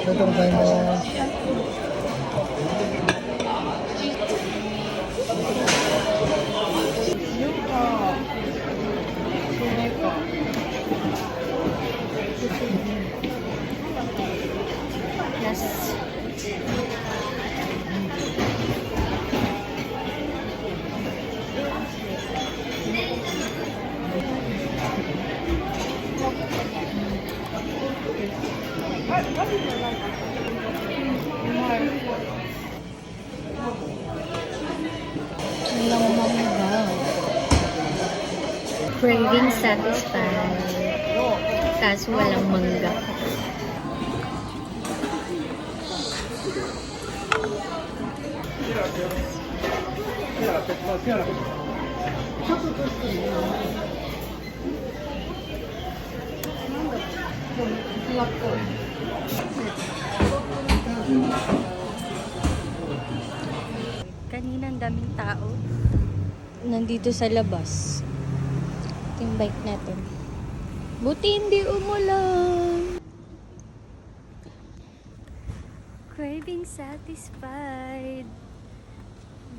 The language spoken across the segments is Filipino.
Ito tayo mo. Yes. Walang mangga. Craving satisfied. Kaso walang mangga. Kanina ang daming tao nandito sa labas. Ito yung bike natin. Buti hindi umulan. Craving satisfied.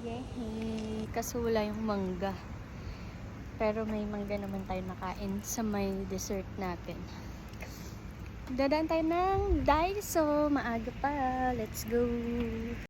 Yay! Kaso wala yung mangga. Pero may mangga naman tayo nakain sa may dessert natin. Dadaan tayo ng Daiso. Maaga pa. Let's go!